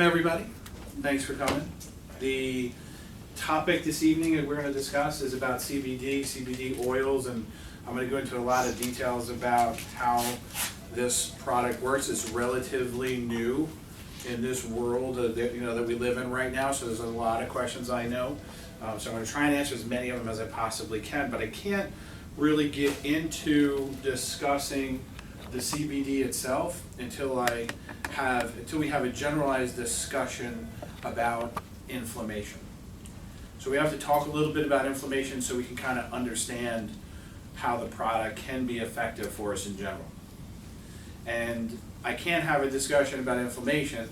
Welcome everybody. Thanks for coming. The topic this evening that we're going to discuss is about CBD, CBD oils, and I'm going to go into a lot of details about how this product works. It's relatively new in this world that we live in right now, so there's a lot of questions I know. So I'm going to try and answer as many of them as I possibly can, but I can't really get into discussing the CBD itself until we have a generalized discussion about inflammation. So we have to talk a little bit about inflammation so we can kind of understand how the product can be effective for us in general. And I can't have a discussion about inflammation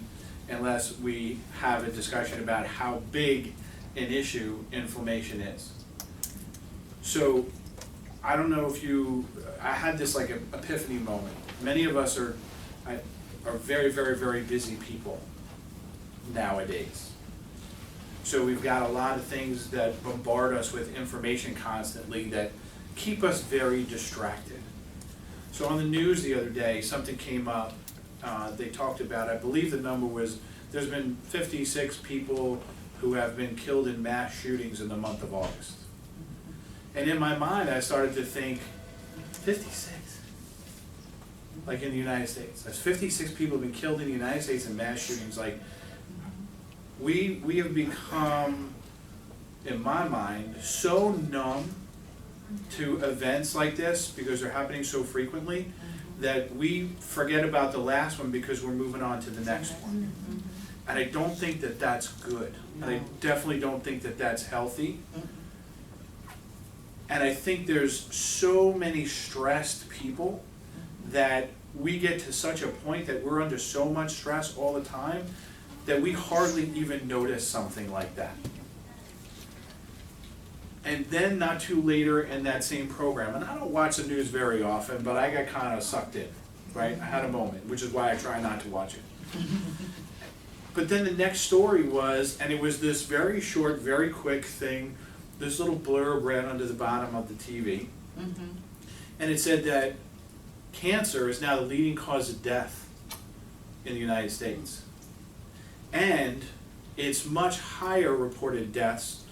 unless we have a discussion about how big an issue inflammation is. So I don't know if I had this like an epiphany moment. Many of us are very, very, very busy people nowadays. So we've got a lot of things that bombard us with information constantly that keep us very distracted. So on the news the other day, something came up. They talked about, I believe the number was, there's been 56 people who have been killed in mass shootings in the month of August. And in my mind, I started to think, 56? Like in the United States. That's 56 people have been killed in the United States in mass shootings. Like, we have become, in my mind, so numb to events like this because they're happening so frequently that we forget about the last one because we're moving on to the next one. And I don't think that that's good. And I definitely don't think that that's healthy. And I think there's so many stressed people that we get to such a point that we're under so much stress all the time that we hardly even notice something like that. And then not too later in that same program, and I don't watch the news very often, but I got kind of sucked in, right? I had a moment, which is why I try not to watch it. But then the next story was, and it was this very short, very quick thing, this little blurb right under the bottom of the TV. And it said that cancer is now the leading cause of death in the United States. And it's much higher reported deaths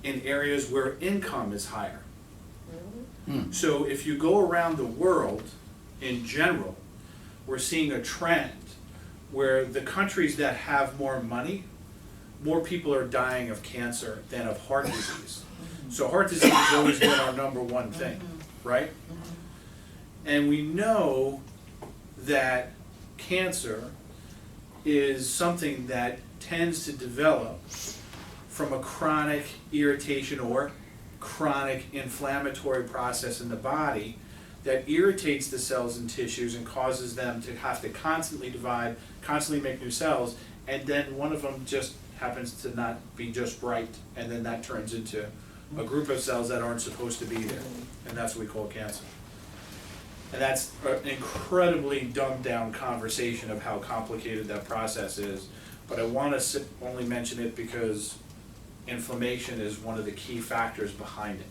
in areas where income is higher. So if you go around the world in general, we're seeing a trend where the countries that have more money, more people are dying of cancer than of heart disease. So heart disease has always been our number one thing, right? And we know that cancer is something that tends to develop from a chronic irritation or chronic inflammatory process in the body that irritates the cells and tissues and causes them to have to constantly divide, constantly make new cells, and then one of them just happens to not be just right, and then that turns into a group of cells that aren't supposed to be there, and that's what we call cancer. And that's an incredibly dumbed down conversation of how complicated that process is, but I want to only mention it because inflammation is one of the key factors behind it.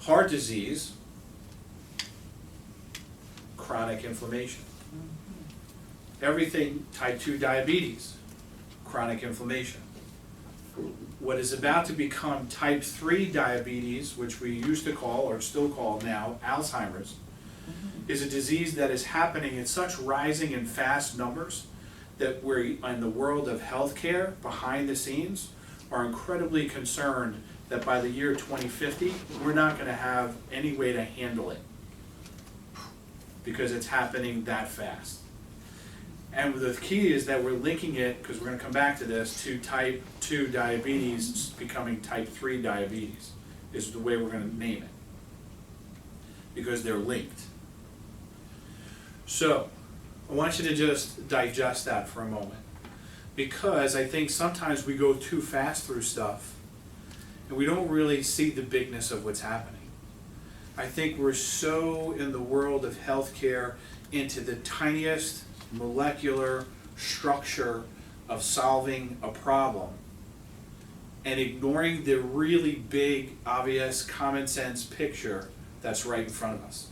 Heart disease, chronic inflammation. Everything, type 2 diabetes, chronic inflammation. What is about to become type 3 diabetes, which we used to call, or still call now, Alzheimer's, is a disease that is happening in such rising and fast numbers that we're, in the world of healthcare, behind the scenes, are incredibly concerned that by the year 2050, we're not going to have any way to handle it because it's happening that fast. And the key is that we're linking it, because we're going to come back to this, to type 2 diabetes becoming type 3 diabetes, is the way we're going to name it, because they're linked. So, I want you to just digest that for a moment, because I think sometimes we go too fast through stuff, and we don't really see the bigness of what's happening. I think we're so in the world of healthcare into the tiniest molecular structure of solving a problem and ignoring the really big, obvious, common sense picture that's right in front of us.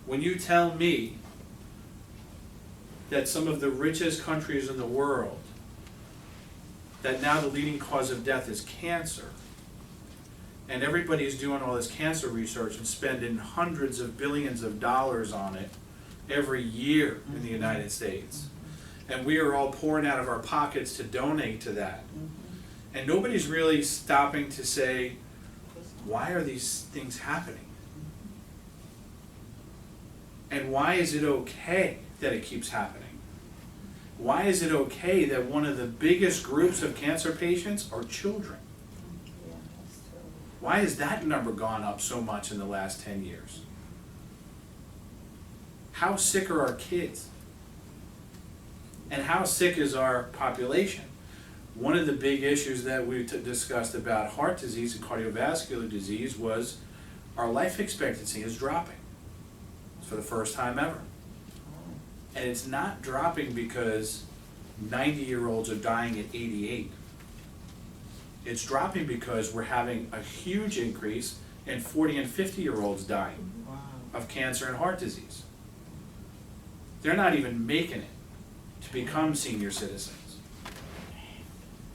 When you tell me that some of the richest countries in the world, that now the leading cause of death is cancer, and everybody's doing all this cancer research and spending hundreds of billions of dollars on it every year in the United States. And we are all pouring out of our pockets to donate to that. And nobody's really stopping to say, why are these things happening? And why is it okay that it keeps happening? Why is it okay that one of the biggest groups of cancer patients are children? Why has that number gone up so much in the last 10 years? How sick are our kids? And how sick is our population? One of the big issues that we discussed about heart disease and cardiovascular disease was our life expectancy is dropping for the first time ever. And it's not dropping because 90-year-olds are dying at 88. It's dropping because we're having a huge increase in 40 and 50-year-olds dying of cancer and heart disease. They're not even making it to become senior citizens.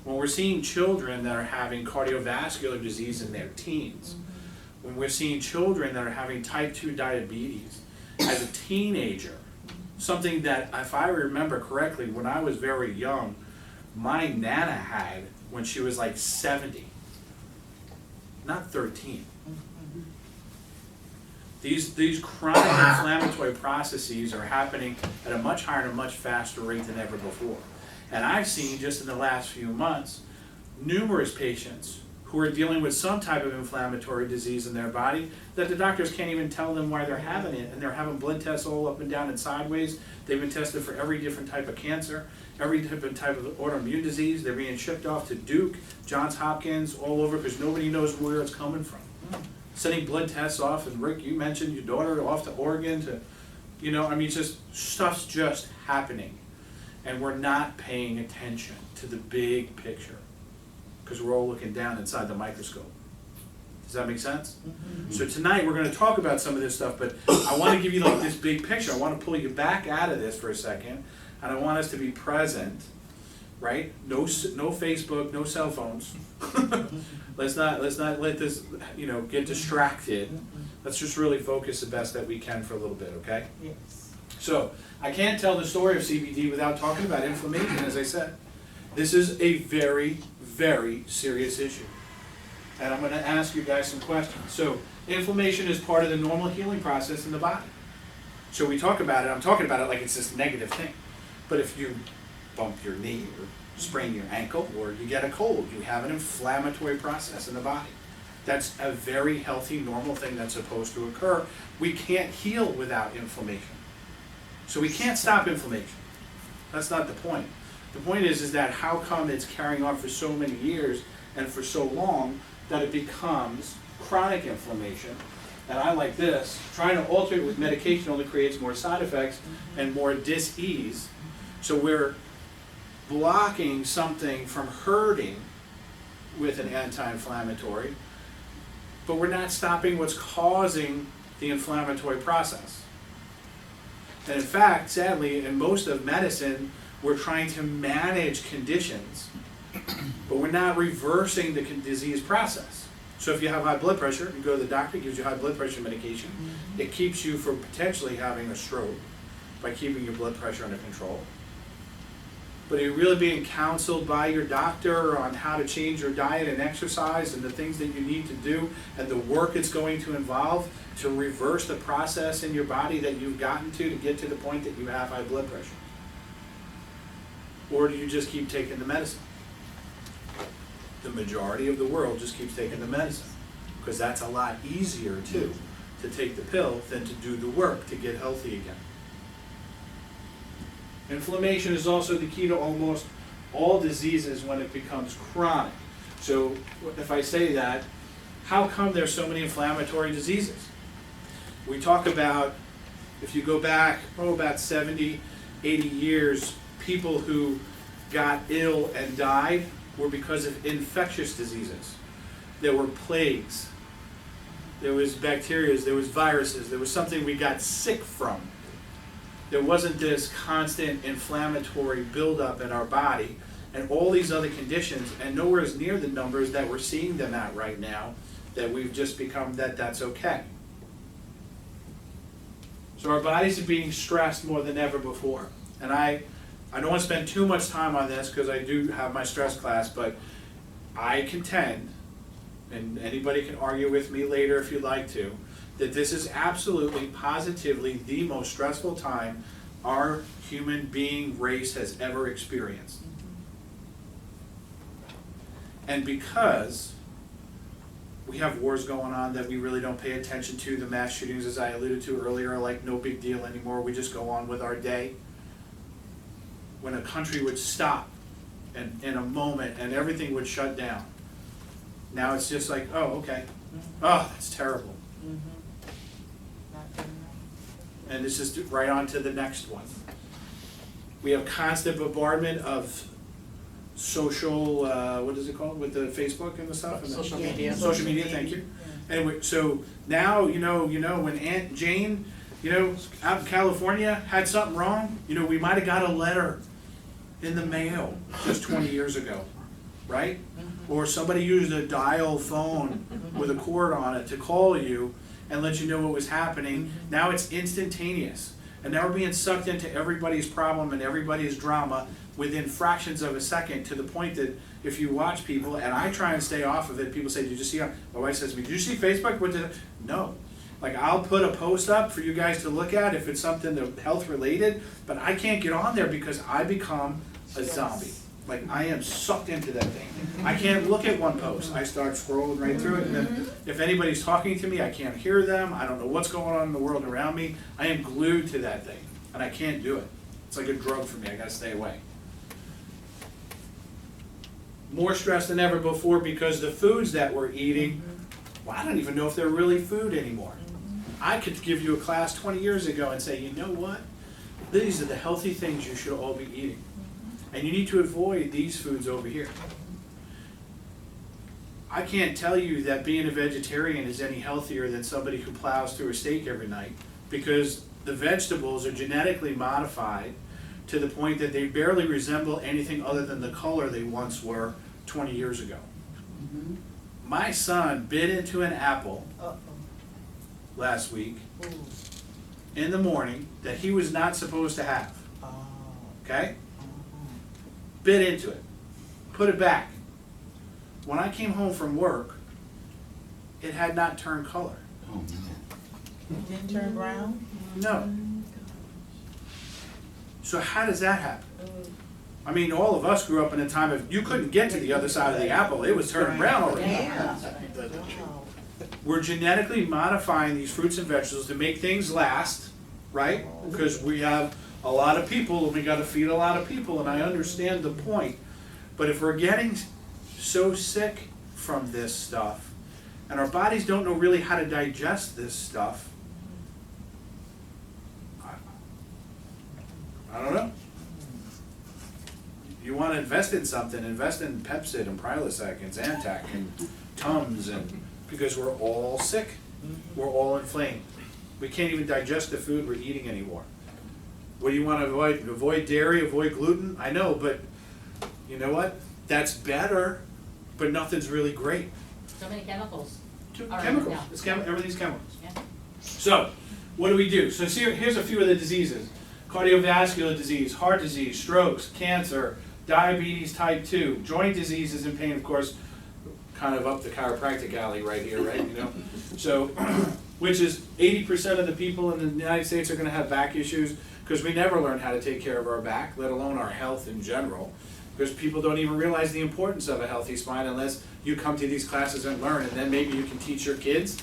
When we're seeing children that are having cardiovascular disease in their teens, when we're seeing children that are having type 2 diabetes as a teenager, something that, if I remember correctly, when I was very young, my Nana had when she was like 70, not 13. These chronic inflammatory processes are happening at a much higher and a much faster rate than ever before. And I've seen just in the last few months, numerous patients who are dealing with some type of inflammatory disease in their body that the doctors can't even tell them why they're having it, and they're having blood tests all up and down and sideways. They've been tested for every different type of cancer, every different type of autoimmune disease. They're being shipped off to Duke, Johns Hopkins, all over, because nobody knows where it's coming from. Sending blood tests off, and Rick, you mentioned your daughter off to Oregon to, just stuff's just happening. And we're not paying attention to the big picture because we're all looking down inside the microscope. Does that make sense? So tonight we're going to talk about some of this stuff, but I want to give you like this big picture. I want to pull you back out of this for a second, and I want us to be present, right? No Facebook, no cell phones. Let's not let this get distracted. Let's just really focus the best that we can for a little bit, okay? Yes. So, I can't tell the story of CBD without talking about inflammation, as I said. This is a very, very serious issue. And I'm going to ask you guys some questions. So, inflammation is part of the normal healing process in the body. So we talk about it, I'm talking about it like it's this negative thing. But if you bump your knee or sprain your ankle or you get a cold, you have an inflammatory process in the body. That's a very healthy, normal thing that's supposed to occur. We can't heal without inflammation. So we can't stop inflammation. That's not the point. The point is that how come it's carrying on for so many years and for so long that it becomes chronic inflammation? And I like this, trying to alter it with medication only creates more side effects and more dis-ease. So we're blocking something from hurting with an anti-inflammatory, but we're not stopping what's causing the inflammatory process. And in fact, sadly, in most of medicine, we're trying to manage conditions, but we're not reversing the disease process. So if you have high blood pressure, you go to the doctor, gives you high blood pressure medication. It keeps you from potentially having a stroke by keeping your blood pressure under control. But are you really being counseled by your doctor on how to change your diet and exercise and the things that you need to do and the work it's going to involve to reverse the process in your body that you've gotten to get to the point that you have high blood pressure? Or do you just keep taking the medicine? The majority of the world just keeps taking the medicine because that's a lot easier too, to take the pill than to do the work to get healthy again. Inflammation is also the key to almost all diseases when it becomes chronic. So if I say that, how come there's so many inflammatory diseases? We talk about, if you go back, about 70, 80 years, people who got ill and died were because of infectious diseases. There were plagues, there was bacteria, there was viruses, there was something we got sick from. there wasn't this constant inflammatory buildup in our body and all these other conditions, and nowhere is near the numbers that we're seeing them at right now, that we've just become that's okay. So our bodies are being stressed more than ever before. And I don't want to spend too much time on this because I do have my stress class, but I contend, and anybody can argue with me later if you'd like to, that this is absolutely, positively the most stressful time our human being race has ever experienced. And because we have wars going on that we really don't pay attention to, the mass shootings, as I alluded to earlier, are like no big deal anymore. We just go on with our day. When a country would stop and in a moment and everything would shut down. Now it's just like, oh, okay. Oh, that's terrible. And it's just right on to the next one. We have constant bombardment of social, what is it called, with the Facebook and the stuff? Social media. Social media, thank you. Anyway, so now, when Aunt Jane, out in California had something wrong, we might have got a letter in the mail just 20 years ago, right? Or somebody used a dial phone with a cord on it to call you and let you know what was happening. Now it's instantaneous. And now we're being sucked into everybody's problem and everybody's drama within fractions of a second, to the point that if you watch people, and I try and stay off of it, people say, did you see, my wife says to me, did you see Facebook? What did No. Like, I'll put a post up for you guys to look at if it's something health related, but I can't get on there because I become a zombie. Like, I am sucked into that thing. I can't look at one post. I start scrolling right through it, and then if anybody's talking to me, I can't hear them. I don't know what's going on in the world around me. I am glued to that thing, and I can't do it. It's like a drug for me. I gotta stay away. More stress than ever before because the foods that we're eating, well, I don't even know if they're really food anymore. I could give you a class 20 years ago and say, you know what? These are the healthy things you should all be eating. And you need to avoid these foods over here. I can't tell you that being a vegetarian is any healthier than somebody who plows through a steak every night, because the vegetables are genetically modified to the point that they barely resemble anything other than the color they once were 20 years ago. My son bit into an apple last week in the morning that he was not supposed to have. Okay? Bit into it. Put it back. When I came home from work, it had not turned color. Oh, no. It didn't turn brown? No. So how does that happen? I mean, all of us grew up in a time of, you couldn't get to the other side of the apple. It was turning brown already. Yeah. We're genetically modifying these fruits and vegetables to make things last, right? Because we have a lot of people and we got to feed a lot of people, and I understand the point. But if we're getting so sick from this stuff and our bodies don't know really how to digest this stuff, I don't know. You want to invest in something, invest in Pepcid and Prilosec and Zantac and Tums, and because we're all sick. We're all inflamed. We can't even digest the food we're eating anymore. What do you want to avoid? Avoid dairy, avoid gluten? I know, but you know what? That's better, but nothing's really great. So many chemicals. Chemicals. Yeah. It's everything's chemicals. Yeah. So, what do we do? So here's a few of the diseases. Cardiovascular disease, heart disease, strokes, cancer, diabetes type 2, joint diseases and pain, of course, kind of up the chiropractic alley right here, right? So, which is 80% of the people in the United States are going to have back issues, because we never learn how to take care of our back, let alone our health in general, because people don't even realize the importance of a healthy spine unless you come to these classes and learn, and then maybe you can teach your kids.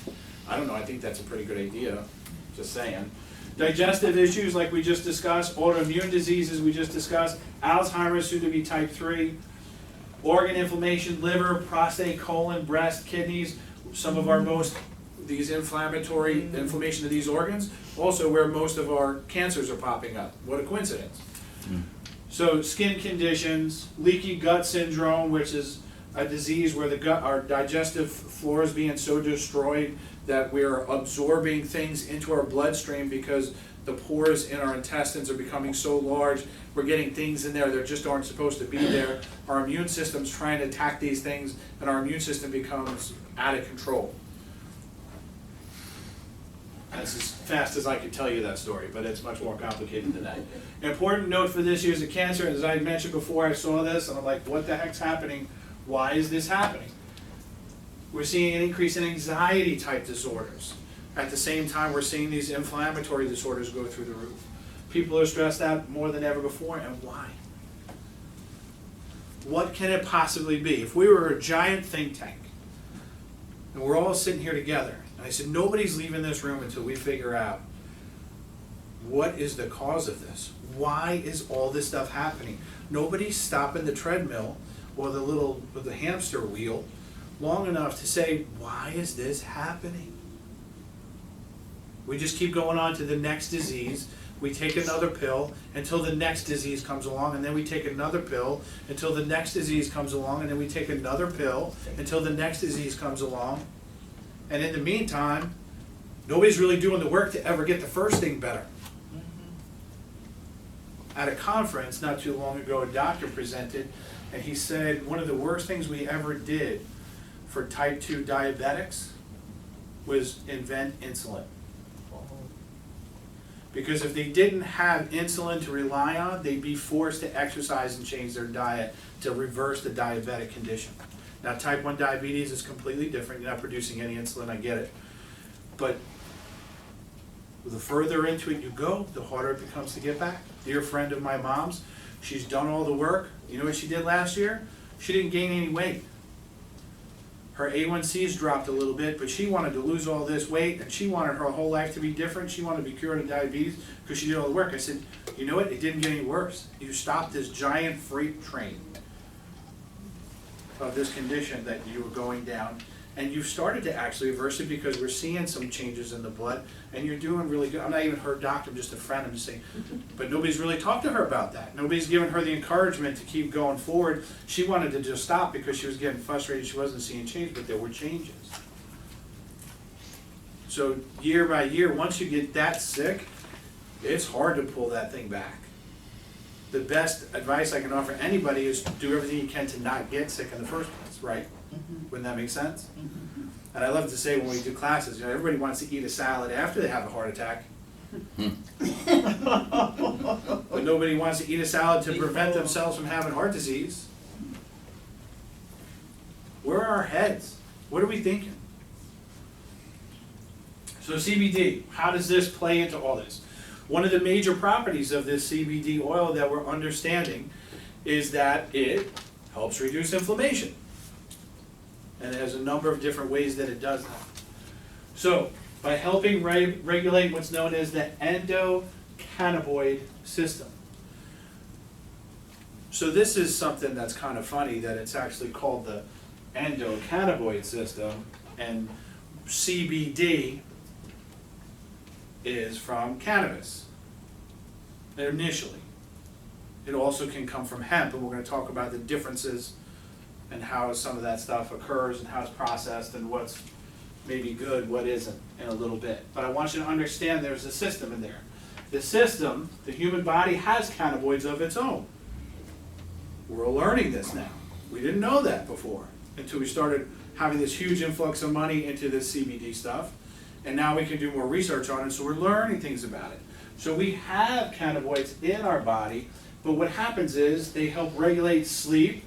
I don't know, I think that's a pretty good idea, just saying. Digestive issues like we just discussed, autoimmune diseases we just discussed, Alzheimer's, soon to be type 3, organ inflammation, liver, prostate, colon, breast, kidneys, some of our these inflammatory inflammation of these organs, also where most of our cancers are popping up. What a coincidence. So skin conditions, leaky gut syndrome, which is a disease where the gut, our digestive flora is being so destroyed that we're absorbing things into our bloodstream because the pores in our intestines are becoming so large, we're getting things in there that just aren't supposed to be there. Our immune system's trying to attack these things, and our immune system becomes out of control. That's as fast as I can tell you that story, but it's much more complicated than that. An important note for this year's of cancer, as I mentioned before, I saw this, and I'm like, what the heck's happening? Why is this happening? We're seeing an increase in anxiety type disorders. At the same time, we're seeing these inflammatory disorders go through the roof. People are stressed out more than ever before, and why? What can it possibly be? If we were a giant think tank, and we're all sitting here together, and I said, nobody's leaving this room until we figure out what is the cause of this? Why is all this stuff happening? Nobody's stopping the treadmill or the hamster wheel long enough to say, why is this happening? We just keep going on to the next disease. We take another pill until the next disease comes along, and then we take another pill until the next disease comes along, and then we take another pill until the next disease comes along. And in the meantime, nobody's really doing the work to ever get the first thing better. At a conference not too long ago, a doctor presented, and he said one of the worst things we ever did for type 2 diabetics was invent insulin. Because if they didn't have insulin to rely on, they'd be forced to exercise and change their diet to reverse the diabetic condition. Now, type 1 diabetes is completely different. You're not producing any insulin, I get it. But the further into it you go, the harder it becomes to get back. Dear friend of my mom's, she's done all the work. You know what she did last year? She didn't gain any weight. Her A1Cs dropped a little bit, but she wanted to lose all this weight, and she wanted her whole life to be different. She wanted to be cured of diabetes because she did all the work. I said, you know what? It didn't get any worse. You stopped this giant freight train of this condition that you were going down, and you started to actually reverse it because we're seeing some changes in the blood, and you're doing really good. I'm not even her doctor, I'm just a friend. I'm just saying, but nobody's really talked to her about that. Nobody's given her the encouragement to keep going forward. She wanted to just stop because she was getting frustrated. She wasn't seeing change, but there were changes. So year by year, once you get that sick, it's hard to pull that thing back. The best advice I can offer anybody is do everything you can to not get sick in the first place, right? Wouldn't that make sense? And I love to say when we do classes, you know, everybody wants to eat a salad after they have a heart attack. But nobody wants to eat a salad to prevent themselves from having heart disease. Where are our heads? What are we thinking? So CBD, how does this play into all this? One of the major properties of this CBD oil that we're understanding is that it helps reduce inflammation. And there's a number of different ways that it does that. So, by helping regulate what's known as the endocannabinoid system. So this is something that's kind of funny that it's actually called the endocannabinoid system, and CBD is from cannabis, initially. It also can come from hemp, and we're going to talk about the differences and how some of that stuff occurs and how it's processed and what's maybe good, what isn't, in a little bit. But I want you to understand there's a system in there. The system, the human body, has cannabinoids of its own. We're learning this now. We didn't know that before until we started having this huge influx of money into this CBD stuff. And now we can do more research on it, so we're learning things about it. So we have cannabinoids in our body, but what happens is they help regulate sleep,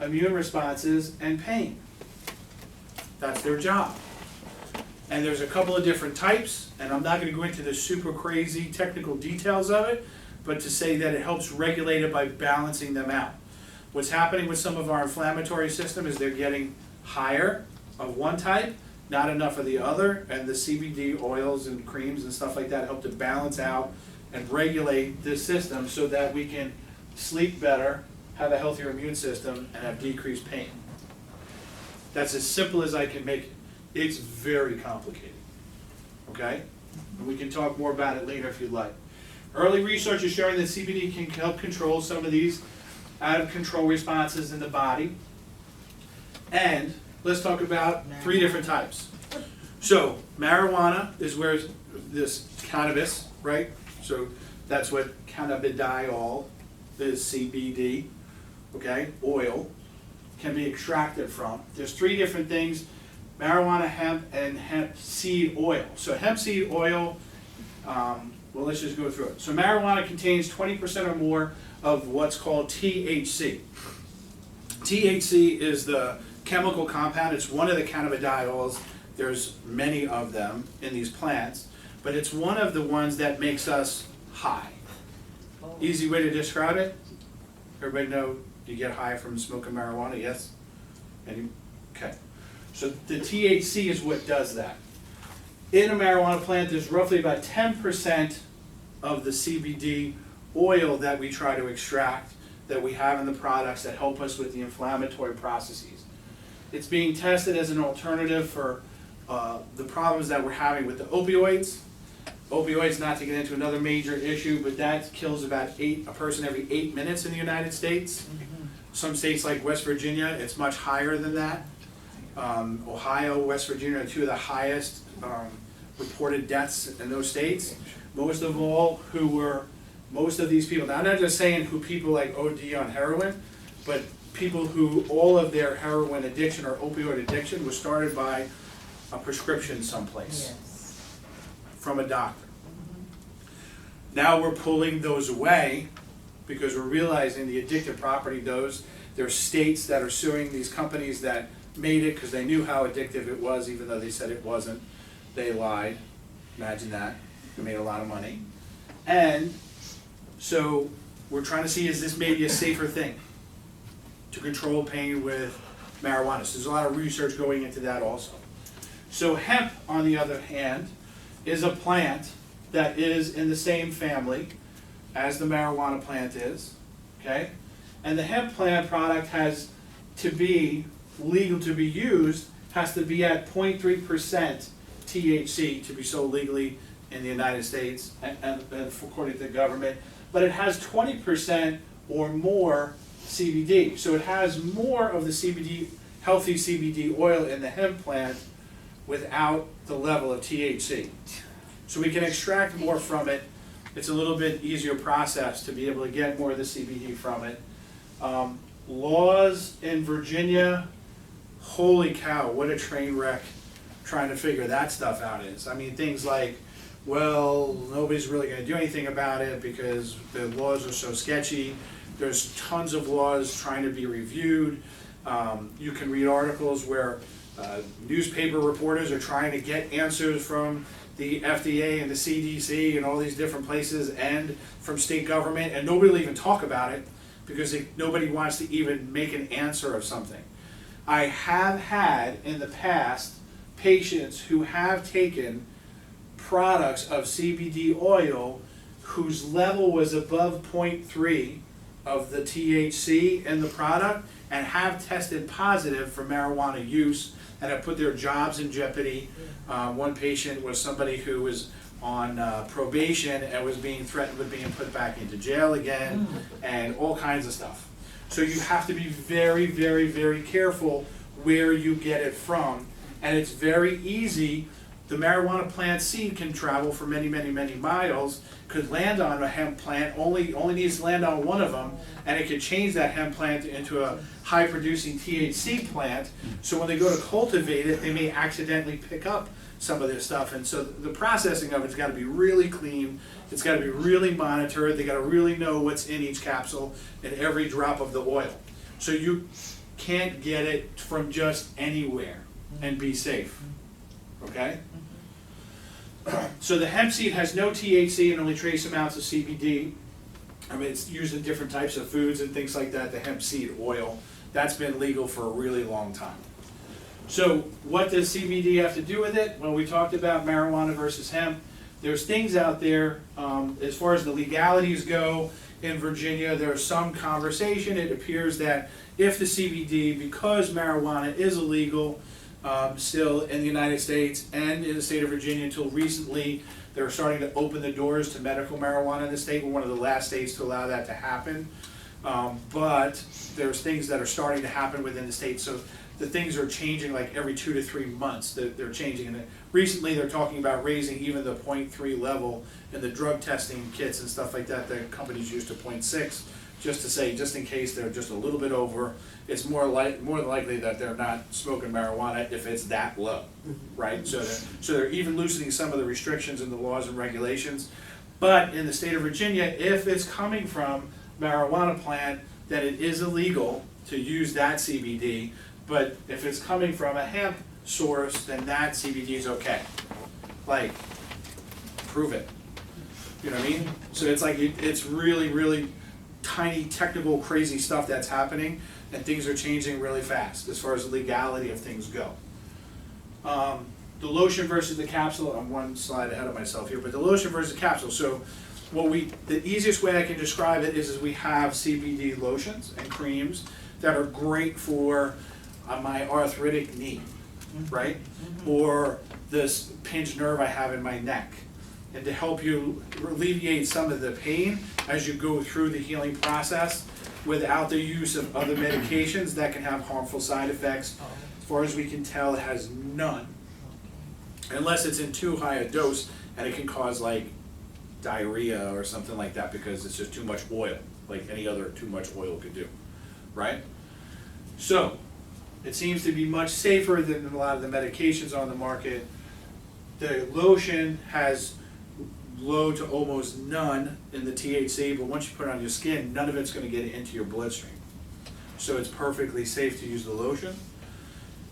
immune responses, and pain. That's their job. And there's a couple of different types, and I'm not going to go into the super crazy technical details of it, but to say that it helps regulate it by balancing them out. What's happening with some of our inflammatory system is they're getting higher of one type, not enough of the other, and the CBD oils and creams and stuff like that help to balance out and regulate this system so that we can sleep better, have a healthier immune system, and have decreased pain. That's as simple as I can make it. It's very complicated, okay? And we can talk more about it later if you'd like. Early research is showing that CBD can help control some of these out-of-control responses in the body. And let's talk about 3 different types. So marijuana is where this cannabis, right? So that's what cannabidiol is, CBD, okay? Oil can be extracted from. There's 3 different things: marijuana, hemp, and hemp seed oil. So hemp seed oil, well, let's just go through it. So marijuana contains 20% or more of what's called THC. THC is the chemical compound. It's one of the cannabidiols. There's many of them in these plants, but it's one of the ones that makes us high. Easy way to describe it? Everybody know you get high from smoking marijuana, yes? Okay. So the THC is what does that. In a marijuana plant, there's roughly about 10% of the CBD oil that we try to extract, that we have in the products that help us with the inflammatory processes. It's being tested as an alternative for the problems that we're having with the opioids. Opioids, not to get into another major issue, but that kills about a person every 8 minutes in the United States. Some states like West Virginia, it's much higher than that. Ohio, West Virginia are 2 of the highest reported deaths in those states. Most of these people, now I'm not just saying who people like OD on heroin, but people who all of their heroin addiction or opioid addiction was started by a prescription someplace from a doctor. Now we're pulling those away because we're realizing the addictive property does. There are states that are suing these companies that made it because they knew how addictive it was, even though they said it wasn't. They lied. Imagine that. They made a lot of money. And so we're trying to see, is this maybe a safer thing to control pain with marijuana? So there's a lot of research going into that also. So hemp, on the other hand, is a plant that is in the same family as the marijuana plant is, okay? And the hemp plant product has to be legal to be used, has to be at 0.3% THC to be sold legally in the United States and according to the government, but it has 20% or more CBD. So it has more of the CBD, healthy CBD oil in the hemp plant without the level of THC. So we can extract more from it. It's a little bit easier process to be able to get more of the CBD from it. Laws in Virginia, holy cow, what a train wreck trying to figure that stuff out is. I mean, things like, well, nobody's really going to do anything about it because the laws are so sketchy. There's tons of laws trying to be reviewed. You can read articles where newspaper reporters are trying to get answers from the FDA and the CDC and all these different places and from state government, and nobody will even talk about it because nobody wants to even make an answer of something. I have had in the past patients who have taken products of CBD oil whose level was above 0.3 of the THC in the product and have tested positive for marijuana use and have put their jobs in jeopardy. One patient was somebody who was on probation and was being threatened with being put back into jail again and all kinds of stuff. So you have to be very, very, very careful where you get it from. And it's very easy. The marijuana plant seed can travel for many, many, many miles, could land on a hemp plant, only needs to land on one of them, and it could change that hemp plant into a high-producing THC plant. So when they go to cultivate it, they may accidentally pick up some of this stuff. And so the processing of it's got to be really clean. It's got to be really monitored. They got to really know what's in each capsule and every drop of the oil. So you can't get it from just anywhere and be safe. Okay? So the hemp seed has no THC and only trace amounts of CBD. I mean, it's used in different types of foods and things like that, the hemp seed oil. That's been legal for a really long time. So what does CBD have to do with it? Well, we talked about marijuana versus hemp. There's things out there, as far as the legalities go, in Virginia, there's some conversation. It appears that if the CBD, because marijuana is illegal, still in the United States and in the state of Virginia until recently, they're starting to open the doors to medical marijuana in the state. We're one of the last states to allow that to happen. But there's things that are starting to happen within the state. So the things are changing like every 2 to 3 months. They're changing, and recently they're talking about raising even the 0.3 level in the drug testing kits and stuff like that. The companies use to 0.6, just to say, just in case they're just a little bit over. It's more than likely that they're not smoking marijuana if it's that low, right? So they're even loosening some of the restrictions in the laws and regulations. But in the state of Virginia, if it's coming from marijuana plant, then it is illegal to use that CBD. But if it's coming from a hemp source, then that CBD is okay. Like, prove it. You know what I mean? So it's like, it's really, really tiny, technical, crazy stuff that's happening, and things are changing really fast as far as the legality of things go. The lotion versus the capsule, I'm one slide ahead of myself here, but the lotion versus the capsule. So the easiest way I can describe it is we have CBD lotions and creams that are great for my arthritic knee, right? Or this pinched nerve I have in my neck. And to help you alleviate some of the pain as you go through the healing process without the use of other medications that can have harmful side effects. As far as we can tell, it has none. Unless it's in too high a dose, and it can cause like diarrhea or something like that because it's just too much oil, like any other too much oil could do, right? So, it seems to be much safer than a lot of the medications on the market. The lotion has low to almost none in the THC, but once you put it on your skin, none of it's going to get into your bloodstream. So it's perfectly safe to use the lotion.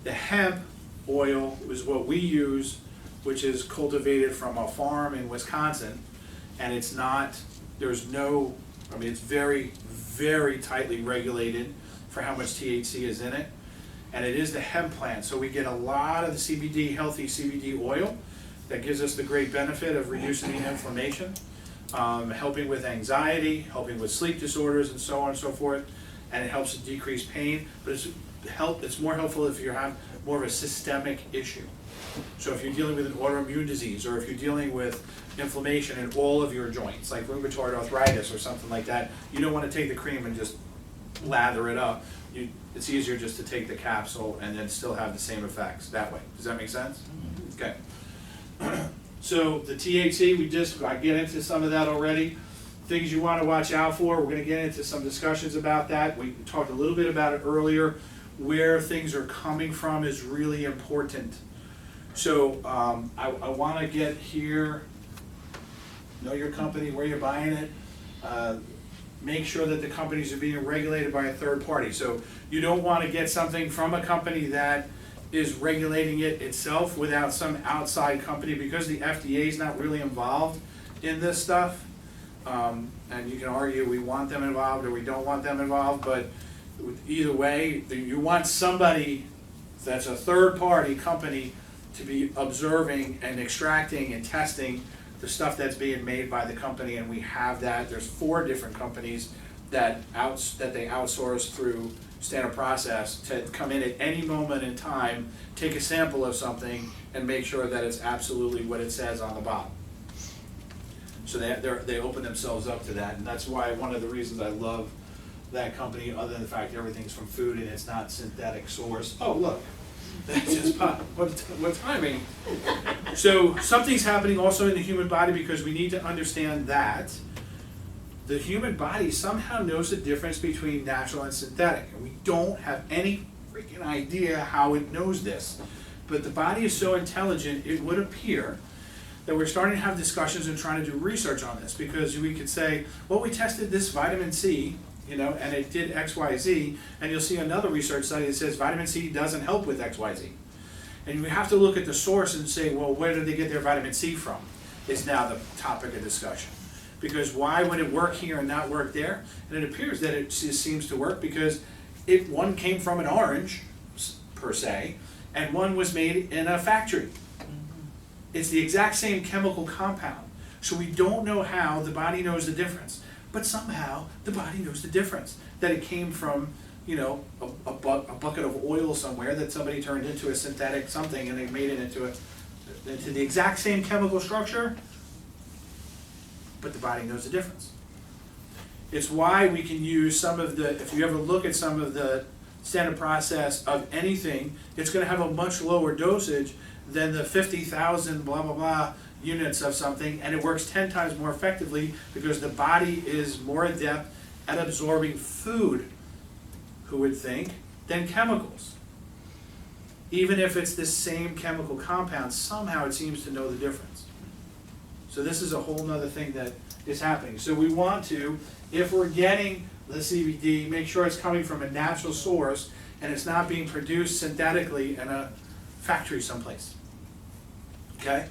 The hemp oil is what we use, which is cultivated from a farm in Wisconsin, and it's not, there's no, I mean, it's very, very tightly regulated for how much THC is in it, and it is the hemp plant, so we get a lot of the CBD, healthy CBD oil that gives us the great benefit of reducing the inflammation, helping with anxiety, helping with sleep disorders, and so on and so forth, and it helps to decrease pain, but it's more helpful if you have more of a systemic issue. So if you're dealing with an autoimmune disease, or if you're dealing with inflammation in all of your joints, like rheumatoid arthritis or something like that, you don't want to take the cream and just lather it up. It's easier just to take the capsule and then still have the same effects that way. Does that make sense? Okay. So the THC, I get into some of that already. Things you want to watch out for, we're going to get into some discussions about that. We talked a little bit about it earlier. Where things are coming from is really important. So I want to get here, know your company, where you're buying it. Make sure that the companies are being regulated by a third party. So you don't want to get something from a company that is regulating it itself without some outside company, because the FDA is not really involved in this stuff. And you can argue we want them involved or we don't want them involved, but either way, you want somebody that's a third party company to be observing and extracting and testing the stuff that's being made by the company, and we have that. There's 4 different companies that they outsource through standard process to come in at any moment in time, take a sample of something, and make sure that it's absolutely what it says on the bottle. So they open themselves up to that, and that's why one of the reasons I love that company, other than the fact everything's from food and it's not synthetic source. Oh, look, that just popped. What timing? So something's happening also in the human body, because we need to understand that the human body somehow knows the difference between natural and synthetic, and we don't have any freaking idea how it knows this. But the body is so intelligent, it would appear that we're starting to have discussions and trying to do research on this, because we could say, well, we tested this vitamin C, and it did X, Y, Z, and you'll see another research study that says vitamin C doesn't help with X, Y, Z. And we have to look at the source and say, well, where did they get their vitamin C from? Is now the topic of discussion. Because why would it work here and not work there? And it appears that it just seems to work because one came from an orange, per se, and one was made in a factory. It's the exact same chemical compound. So we don't know how the body knows the difference. But somehow the body knows the difference. That it came from, a bucket of oil somewhere that somebody turned into a synthetic something, and they made it into the exact same chemical structure, but the body knows the difference. It's why we can use some of the, if you ever look at some of the standard process of anything, it's gonna have a much lower dosage than the 50,000 blah blah blah units of something, and it works 10 times more effectively because the body is more adept at absorbing food, who would think, than chemicals. Even if it's the same chemical compound, somehow it seems to know the difference. So this is a whole nother thing that is happening. So we want to, if we're getting the CBD, make sure it's coming from a natural source and it's not being produced synthetically in a factory someplace. Okay?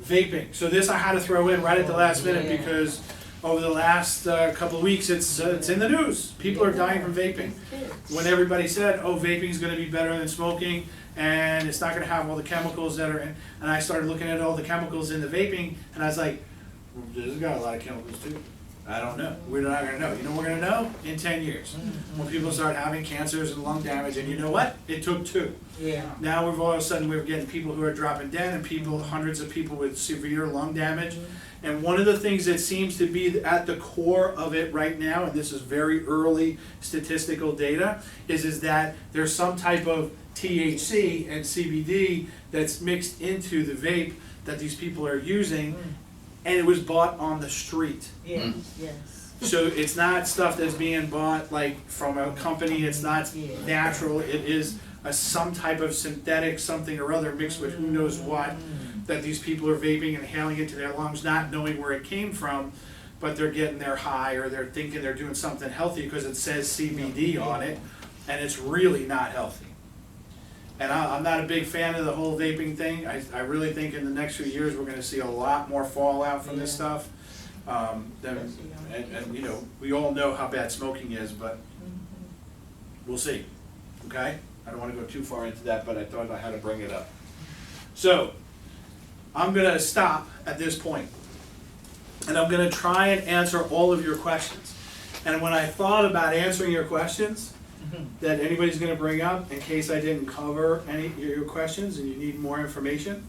Vaping. So this I had to throw in right at the last minute because over the last couple of weeks it's in the news. People are dying from vaping. When everybody said, oh, vaping is going to be better than smoking and it's not going to have all the chemicals that are in, and I started looking at all the chemicals in the vaping and I was like, well, this has got a lot of chemicals too. I don't know. We're not going to know. You know what we're going to know? In 10 years. When people start having cancers and lung damage, and you know what? It took 2. Yeah. Now all of a sudden we're getting people who are dropping dead and people, hundreds of people with severe lung damage. And one of the things that seems to be at the core of it right now, and this is very early statistical data, is that there's some type of THC and CBD that's mixed into the vape that these people are using, and it was bought on the street. Yes, yes. So it's not stuff that's being bought like from a company, it's not natural, it is some type of synthetic something or other mixed with who knows what, that these people are vaping and inhaling into their lungs, not knowing where it came from, but they're getting their high or they're thinking they're doing something healthy because it says CBD on it, and it's really not healthy. And I'm not a big fan of the whole vaping thing. I really think in the next few years we're gonna see a lot more fallout from this stuff. And you know, we all know how bad smoking is, but we'll see, okay? I don't wanna go too far into that, but I thought I had to bring it up. So, I'm gonna stop at this point, and I'm gonna try and answer all of your questions. And when I thought about answering your questions, that anybody's gonna bring up, in case I didn't cover any of your questions and you need more information,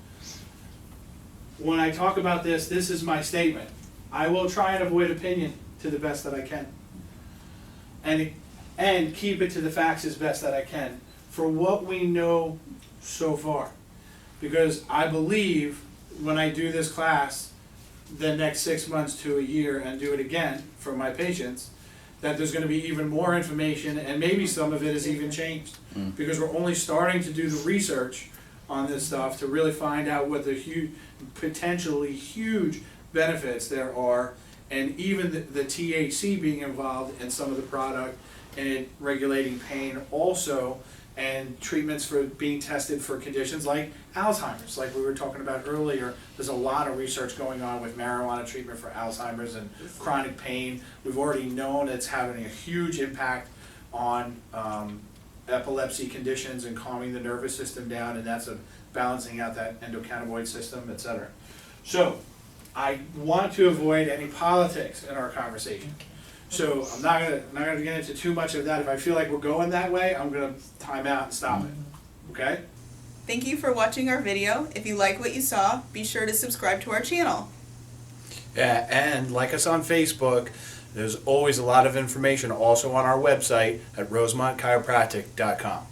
when I talk about this, this is my statement. I will try and avoid opinion to the best that I can. And keep it to the facts as best that I can for what we know so far. Because I believe when I do this class the next 6 months to a year and do it again for my patients, that there's gonna be even more information and maybe some of it is even changed. Because we're only starting to do the research on this stuff to really find out what the potentially huge benefits there are, and even the THC being involved in some of the product and it regulating pain also, and treatments for being tested for conditions like Alzheimer's, like we were talking about earlier. There's a lot of research going on with marijuana treatment for Alzheimer's and chronic pain. We've already known it's having a huge impact on epilepsy conditions and calming the nervous system down, and that's balancing out that endocannabinoid system, etc. So I want to avoid any politics in our conversation. So I'm not gonna get into too much of that. If I feel like we're going that way, I'm gonna time out and stop it. Okay? Thank you for watching our video. If you like what you saw, be sure to subscribe to our channel. Yeah, and like us on Facebook. There's always a lot of information also on our website at rosemontchiropractic.com.